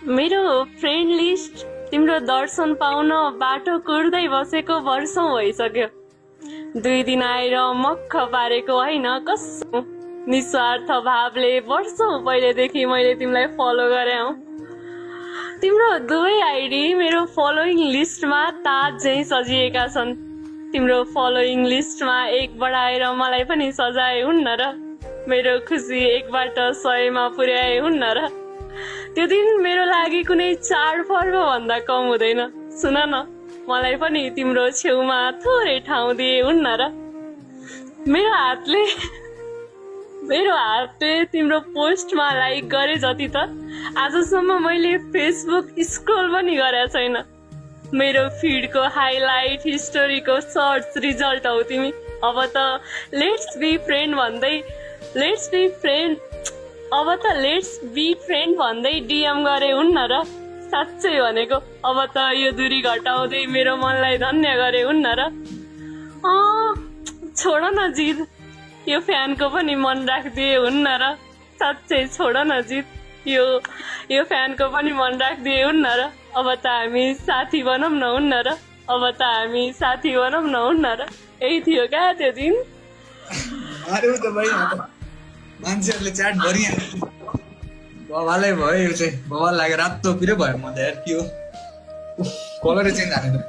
मेरो friend list तिम्रो दर्शन पाउन बाटो कुर्दै बसेको वर्षौं भइसक्यो। 2 दिन आएर मक्ख पारेको होइन, कसम निस्वार्थ भावले वर्षौं पहिलेदेखि मैले तिमीलाई फलो गरे हौ। तिम्रो दुवै आइडी मेरो फलोइङ लिस्टमा ताज झैं सजिएका छन्। तिम्रो फलोइङ लिस्टमा 1 बढाएर मलाई पनि सजाए हुन्न र? मेरो खुसी 1बाट 100मा पुर्याए हुन्न र? त्यो दिन मेरो लागि कुनै चाडपर्व भन्दा कम हुँदैन। सुन न, मलाई पनि तिम्रो छेउमा थोरै ठाउँ दिए हुन्न र? मेरो हातले तिम्रो पोस्टमा लाइक गरे जति त आजसम्म मैले फेसबुक स्क्रोल पनि गरेको छैन। मेरो फिडको हाइलाइट हिस्टोरीको सर्च रिजल्ट हौ तिमी। अब त लेट्स बी फ्रेन्ड भन्दै डीएम गरे हुन्न र? साँच्चै भनेको अब त यो दूरी घटाउँदै मेरो मनलाई धन्य गरे हुन्न र? छोड न जित, यो फ्यानको पनि मन राखिदिए हुन्न र? साँच्चै छोड न जित, यो फ्यानको पनि मन राखिदिए हुन्न र? अब त हामी साथी बनौँ न हुन्न र? अब त हामी साथी बनौँ न हुन्न र? यही थियो क्या त्यो दिन। मान्छेहरूले च्याट गरिहाल्छ, बवालै भयो यो चाहिँ। बवाल लाग्यो, रातो पिरो भयो म त यार। के हो कलरै चेन्ज हालेर।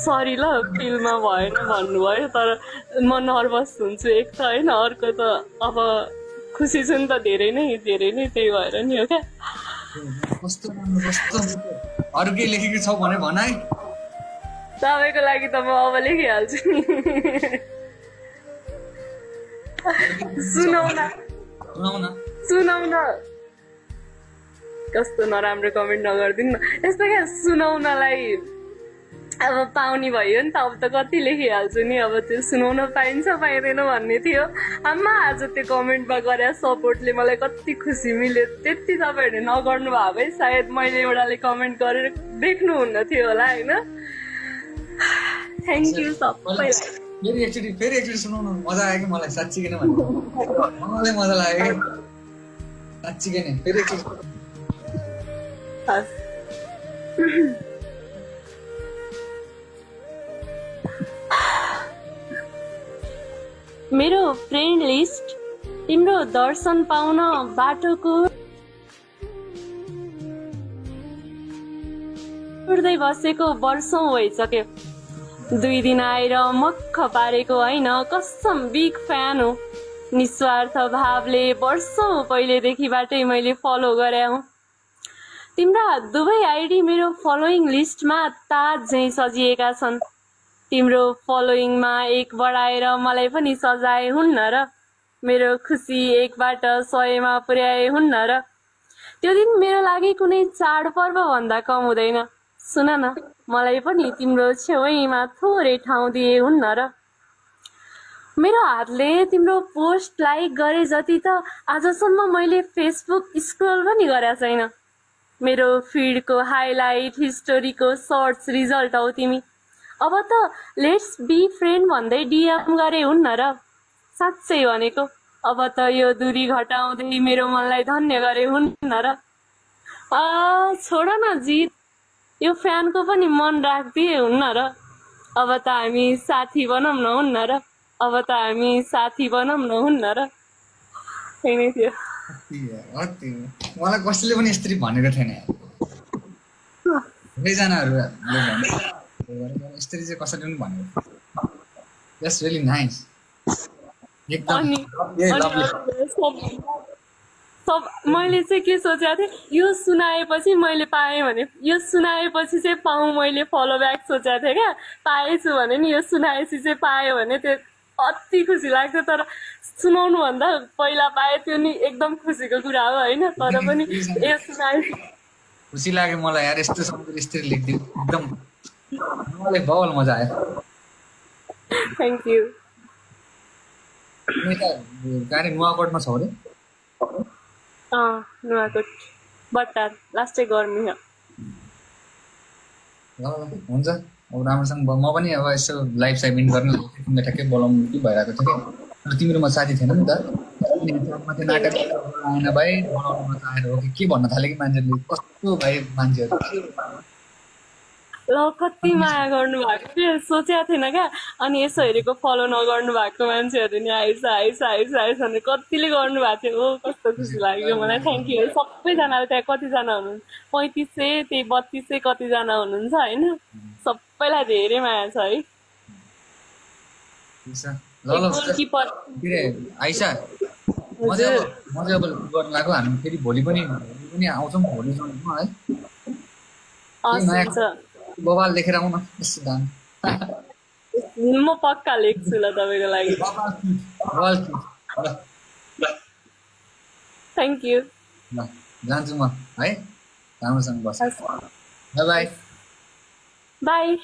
सरी ल, फिल्ममा भएन भन्नुभयो, तर म नर्भस हुन्छु एक त होइन, अर्को त अब खुसी छु नि त धेरै नै त्यही भएर नि हो क्या। कस्तो अरू केही लेखेको छ भने भन है। तपाईँको लागि त म अब लेखिहाल्छु नि। सुनौ न कस्तो नराम्रो कमेन्ट नगरिदिनु न। यस्तो क्या सुनाउनलाई अब पाउने भयो नि त, अब त कति लेखिहाल्छु नि। अब त्यो सुनाउन पाइन्छ पाइँदैन भन्ने थियो। आमा आज त्यो कमेन्टमा गरे सपोर्टले मलाई कति खुसी मिल्यो। त्यति तपाईँहरूले नगर्नु भयो भए सायद मैले एउटाले कमेन्ट गरेर देख्नुहुन्न थियो होला होइन। थ्याङ्क यू सबैलाई। फेरि एकचोटि सुनाउनु मजा आयो कि मलाई, साँच्चीकै नै भन्नु। मलाई मजा लाग्यो कि साँच्चीकै नै। फेरि एकचोटि मेरो फ्रेन्ड लिस्ट तिम्रो दर्शन पाउन बाटोको उड्दै बसेको वर्षौं भइसक्यो। 2 दिन आएर मक्ख पारेको होइन, कसम बिग फ्यान हो। निस्वार्थ भावले वर्षौं पहिलेदेखिबाटै मैले फलो गरे हौ। तिम्रा दुवै आइडी मेरो फलोइङ लिस्टमा ताज झैं सजिएका छन्। तिम्रो फलोइङमा 1 बढाएर मलाई पनि सजाए हुन्न र? मेरो खुसी 1बाट 100मा पुर्याए हुन्न र? त्यो दिन मेरो लागि कुनै चाडपर्व भन्दा कम हुँदैन। सुन न, मलाई पनि तिम्रो छेउमा थोरै ठाउँ दिए हुन्न र? मेरो हातले तिम्रो पोस्ट लाइक गरे जति त आजसम्म मैले फेसबुक स्क्रोल पनि गरेको छैन। मेरो फिडको हाइलाइट हिस्टोरीको सर्च रिजल्ट हौ तिमी। अब त लेट्स बी फ्रेन्ड भन्दै डीएम गरे हुन्न र? साँच्चै भनेको अब त यो दूरी घटाउँदै मेरो मनलाई धन्य गरे हुन्न र? छोड न जित, यो फ्यानको पनि मन राखिदिए हुन्न र? अब त हामी साथी बनौँ न हुन्न र? अब त हामी साथी बनौँ न हुन्न र? त्यही नै थियो। मलाई कसैले पनि यस्तरी भनेको थिएन। धेरैजनाहरूले यस्तरी चाहिँ कसैले पनि भनेको। That's really nice. एकदम मैले चाहिँ के सोचेको थिएँ, यो सुनाएपछि मैले पाएँ भने, यो सुनाएपछि चाहिँ पाऊँ मैले फलो ब्याक सोचेको थिएँ क्या। पाएछु भने नि, यो सुनाएपछि चाहिँ पाएँ भने त्यो अति खुसी लाग्थ्यो। तर सुनाउनु भन्दा पहिला पाएँ त्यो नि एकदम खुसीको कुरा हो होइन। तर पनि यो सुनाए खुसी लाग्यो मलाई यार। यस्तो सम्झेर यस्तरी लेखिदिनु एकदम मलाई बवाल मजा आयो। Thank you. गाडी नुवाकोटमा छ अरे? नुवाकोट बट्टार लास्टै गर्मी हो। हुन्छ अब राम्रोसँग म पनि अब यसो लाइभ साइभ इन गर्न ठ्याक्कै बोलाउनु कि भइरहेको थियो कि। तिमीरोमा साथी थिएन नि त? च्याटमा त्यो नाटक आएन भाइ बनाउन चाहेर हो कि के भन्न थाल्यो कि मान्छेले कस्तो भाइ मान्छेहरू ल कति माया गर्नु भएको थियो सोचेको थिएन क्या अनि यसो हेरेको फलो नगर्नु भएको मान्छेहरू नि आइस आइस आइस आइस भनेर कतिले गर्नु भएको थियो ओ कस्तो खुसी लाग्यो मलाई थ्याङ्क यू सबैजनाले त्यहाँ कतिजना हुनुहुन्छ 3500 त्यही 3200 कतिजना हुनुहुन्छ होइन सबैलाई धेरै माया छ है ल ल गोलकिपर आइसा म चाहिँ अब गर्न लाग्यो हामी फेरि भोलि पनि आउँछौँ भोलि जाउँ है बबाल लेखेर आउन यस्तो दाम म पक्का लेख्छु ल तपाईँको लागि थ्याङ्क यू ल जान्छु म है राम्रोसँग बस बाई बाई